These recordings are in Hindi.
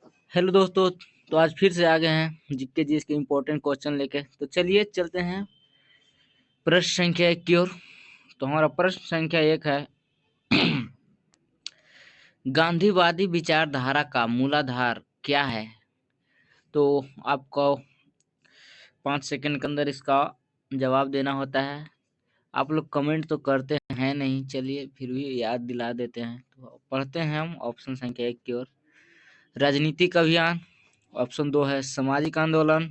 हेलो दोस्तों। तो आज फिर से आ गए हैं जीके जी के इम्पोर्टेंट क्वेश्चन लेके। तो चलिए चलते हैं प्रश्न संख्या 1 की ओर। तो हमारा प्रश्न संख्या 1 है गांधीवादी विचारधारा का मूलाधार क्या है। तो आपको 5 सेकंड के अंदर इसका जवाब देना होता है। आप लोग कमेंट तो करते हैं नहीं, चलिए फिर भी याद दिला देते हैं। तो पढ़ते हैं हम ऑप्शन संख्या 1 की ओर। राजनीतिक अभियान। ऑप्शन 2 है सामाजिक आंदोलन।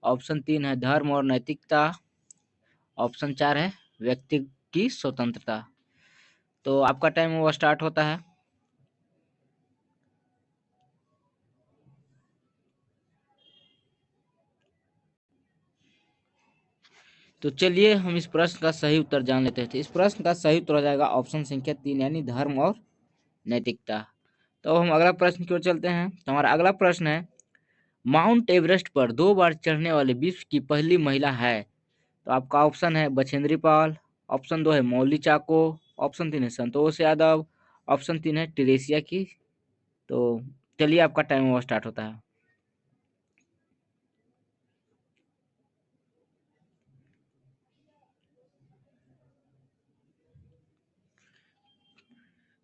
ऑप्शन 3 है धर्म और नैतिकता। ऑप्शन 4 है व्यक्ति की स्वतंत्रता। तो आपका टाइम वो स्टार्ट होता है। तो चलिए हम इस प्रश्न का सही उत्तर जान लेते हैं। तो इस प्रश्न का सही उत्तर हो जाएगा ऑप्शन संख्या 3 यानी धर्म और नैतिकता। तो हम अगला प्रश्न की ओर चलते हैं। तो हमारा अगला प्रश्न है माउंट एवरेस्ट पर 2 बार चढ़ने वाली विश्व की पहली महिला है। तो आपका ऑप्शन है बछेंद्री पाल। ऑप्शन 2 है मौली चाको। ऑप्शन 3 है संतोष यादव। ऑप्शन 3 है टेरेसिया की। तो चलिए आपका टाइम वो स्टार्ट होता है।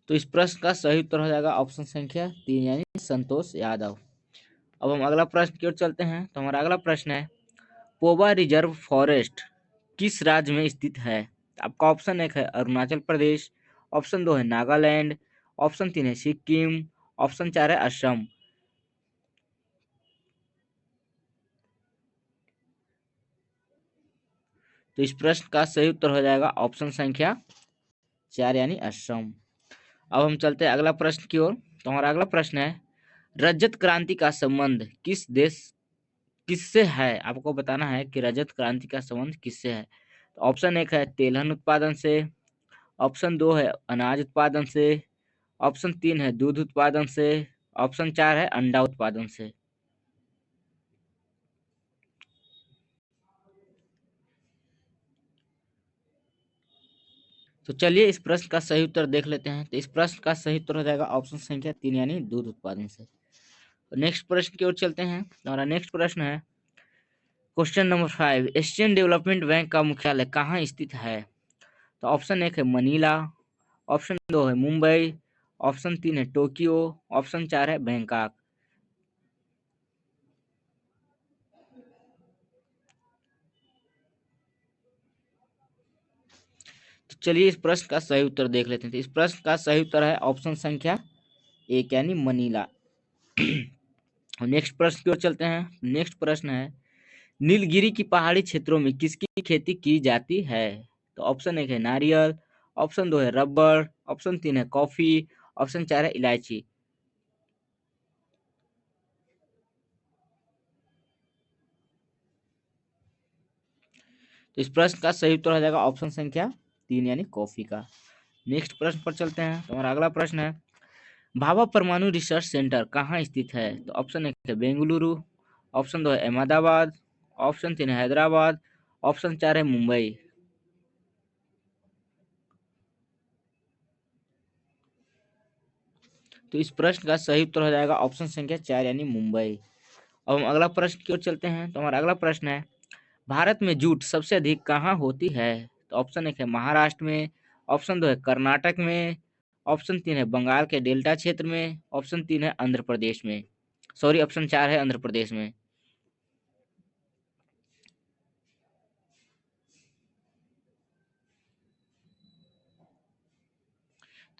तो इस प्रश्न का सही उत्तर हो जाएगा ऑप्शन संख्या 3 यानी संतोष यादव। अब हम अगला प्रश्न की ओर चलते हैं। तो हमारा अगला प्रश्न है पोवा रिजर्व फॉरेस्ट किस राज्य में स्थित है। आपका ऑप्शन 1 है अरुणाचल प्रदेश। ऑप्शन 2 है नागालैंड। ऑप्शन 3 है सिक्किम। ऑप्शन 4 है असम। तो इस प्रश्न का सही उत्तर हो जाएगा ऑप्शन संख्या 4 यानी असम। अब हम चलते हैं अगला प्रश्न की ओर। तो हमारा अगला प्रश्न है रजत क्रांति का संबंध किस देश किससे है। आपको बताना है कि रजत क्रांति का संबंध किससे है। तो ऑप्शन 1 है तेलहन उत्पादन से। ऑप्शन 2 है अनाज उत्पादन से। ऑप्शन 3 है दूध उत्पादन से। ऑप्शन 4 है अंडा उत्पादन से। तो चलिए इस प्रश्न का सही उत्तर देख लेते हैं। तो इस प्रश्न का सही उत्तर हो जाएगा ऑप्शन संख्या 3 यानी दूध उत्पादन से। तो नेक्स्ट प्रश्न की ओर चलते हैं। हमारा नेक्स्ट प्रश्न है question number 5 Asian development bank का मुख्यालय कहाँ स्थित है। तो ऑप्शन 1 है मनीला। ऑप्शन 2 है मुंबई। ऑप्शन 3 है टोक्यो। ऑप्शन 4 है बैंकॉक। तो चलिए इस प्रश्न का सही उत्तर देख लेते हैं। तो इस प्रश्न का सही उत्तर है ऑप्शन संख्या 1 यानी मनीला। नेक्स्ट प्रश्न की ओर चलते हैं। नेक्स्ट प्रश्न है नीलगिरी की पहाड़ी क्षेत्रों में किसकी खेती की जाती है। तो ऑप्शन 1 है नारियल। ऑप्शन 2 है रबर। ऑप्शन 3 है कॉफी। ऑप्शन 4 है इलायची। तो इस प्रश्न का सही उत्तर हो जाएगा ऑप्शन संख्या 3 यानी कॉफी का। नेक्स्ट प्रश्न पर चलते हैं। तो हमारा अगला प्रश्न है भाभा परमाणु रिसर्च सेंटर कहाँ स्थित है। तो ऑप्शन 1 है बेंगलुरु। ऑप्शन 2 है अहमदाबाद। ऑप्शन 3 है हैदराबाद। ऑप्शन 4 है मुंबई। तो इस प्रश्न का सही उत्तर हो जाएगा ऑप्शन संख्या 4 यानी मुंबई। अब हम अगला प्रश्न की ओर चलते हैं। तो हमारा अगला प्रश्न है भारत में जूट सबसे अधिक कहाँ होती है। तो ऑप्शन 1 है महाराष्ट्र में। ऑप्शन 2 है कर्नाटक में। ऑप्शन 3 है बंगाल के डेल्टा क्षेत्र में। ऑप्शन 3 है आंध्र प्रदेश में। सॉरी, ऑप्शन 4 है आंध्र प्रदेश में।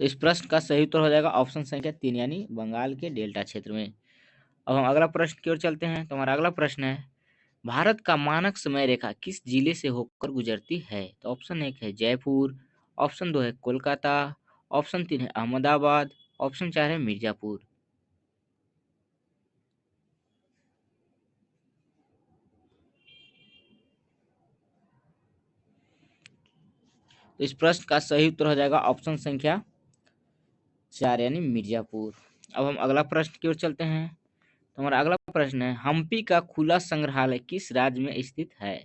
तो इस प्रश्न का सही उत्तर हो जाएगा ऑप्शन संख्या 3 यानी बंगाल के डेल्टा क्षेत्र में। अब हम अगला प्रश्न की ओर चलते हैं। तो हमारा अगला प्रश्न है भारत का मानक समय रेखा किस जिले से होकर गुजरती है। तो ऑप्शन 1 है जयपुर। ऑप्शन 2 है कोलकाता। ऑप्शन 3 है अहमदाबाद। ऑप्शन 4 है मिर्जापुर। तो इस प्रश्न का सही उत्तर हो जाएगा ऑप्शन संख्या 4 यानी मिर्जापुर। अब हम अगला प्रश्न की ओर चलते हैं। तो हमारा अगला प्रश्न है हम्पी का खुला संग्रहालय किस राज्य में स्थित है।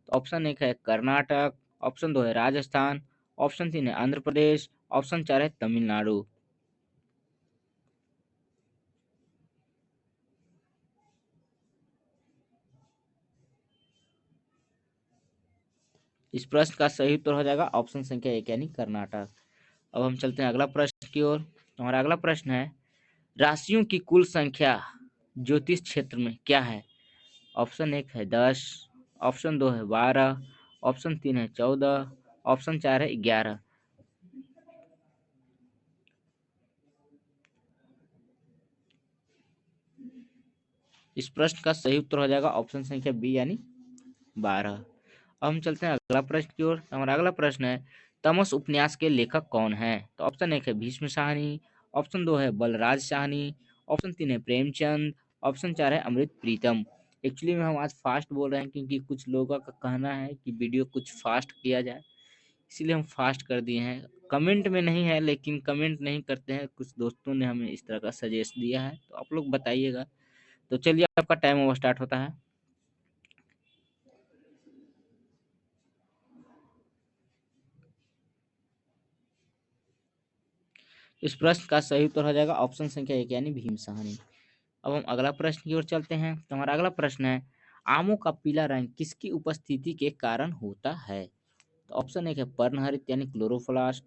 तो ऑप्शन 1 है कर्नाटक। ऑप्शन 2 है राजस्थान। ऑप्शन 3 है आंध्र प्रदेश। ऑप्शन 4 है तमिलनाडु। इस प्रश्न का सही उत्तर हो जाएगा ऑप्शन संख्या 1 यानी कर्नाटक। अब हम चलते हैं अगला प्रश्न की ओर। हमारा अगला प्रश्न है, राशियों की कुल संख्या ज्योतिष क्षेत्र में क्या है? ऑप्शन 1 है 10, ऑप्शन 2 है 12, ऑप्शन 3 है 14, ऑप्शन 4 है 11। इस प्रश्न का सही उत्तर हो जाएगा ऑप्शन संख्या बी यानी 12। अब हम चलते हैं अगला प्रश्न की ओर। हमारा अगला प्रश्न है, तमस उपन्यास के लेखक कौन है? तो ऑप्शन 1 है भीष्म साहनी, ऑप्शन 2 है बलराज साहनी, ऑप्शन 3 है प्रेमचंद, ऑप्शन 4 है अमृत प्रीतम। एक्चुअली में हम आज फास्ट बोल रहे हैं क्योंकि कुछ लोगों का कहना है कि वीडियो कुछ फास्ट किया जाए, इसीलिए हम फास्ट कर दिए हैं। कमेंट में नहीं है, लेकिन कमेंट नहीं करते हैं, कुछ दोस्तों ने हमें इस तरह का सजेस्ट दिया है, तो आप लोग बताइएगा। तो चलिए आपका टाइम ओवर स्टार्ट होता है। इस प्रश्न का सही उत्तर हो जाएगा ऑप्शन संख्या 1 यानी भीम साहनी। अब हम अगला प्रश्न की ओर चलते हैं। तो हमारा अगला प्रश्न है, आमों का पीला रंग किसकी उपस्थिति के कारण होता है? तो ऑप्शन 1 है पर्णहरित यानी क्लोरोप्लास्ट,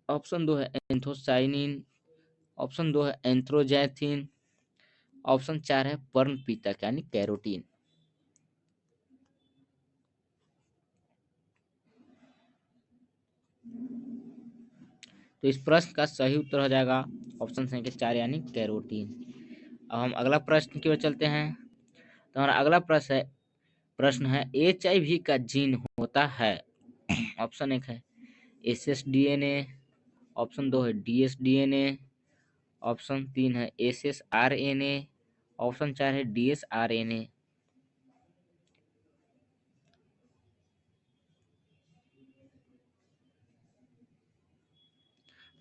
ऑप्शन 2 है एंथोसाइनिन, ऑप्शन 2 है एंथ्रोजैथिन, ऑप्शन 4 है पर्णपितक यानी कैरोटीन। तो इस प्रश्न का सही उत्तर हो जाएगा ऑप्शन संख्या 4 यानी कैरोटीन। अब हम अगला प्रश्न की ओर चलते हैं। तो हमारा अगला प्रश्न है HIV का जीन होता है? ऑप्शन 1 है SSDNA, ऑप्शन 2 है DSDNA, ऑप्शन 3 है SSRNA, ऑप्शन 4 है DSRNA।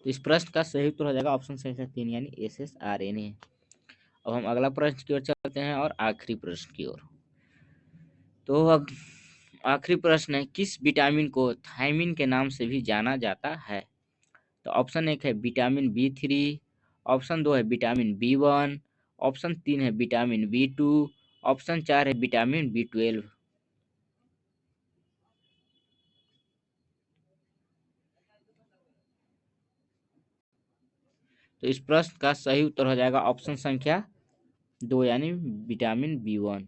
तो इस प्रश्न का सही उत्तर हो जाएगा ऑप्शन संख्या 3 यानी SSRNA। अब हम अगला प्रश्न की ओर चलते हैं और आखिरी प्रश्न की ओर। तो अब आखिरी प्रश्न है, किस विटामिन को थायमिन के नाम से भी जाना जाता है? तो ऑप्शन 1 है विटामिन B3, ऑप्शन 2 है विटामिन B1, ऑप्शन 3 है विटामिन B2, ऑप्शन 4 है विटामिन B12। तो इस प्रश्न का सही उत्तर हो जाएगा ऑप्शन संख्या 2 यानी विटामिन B1।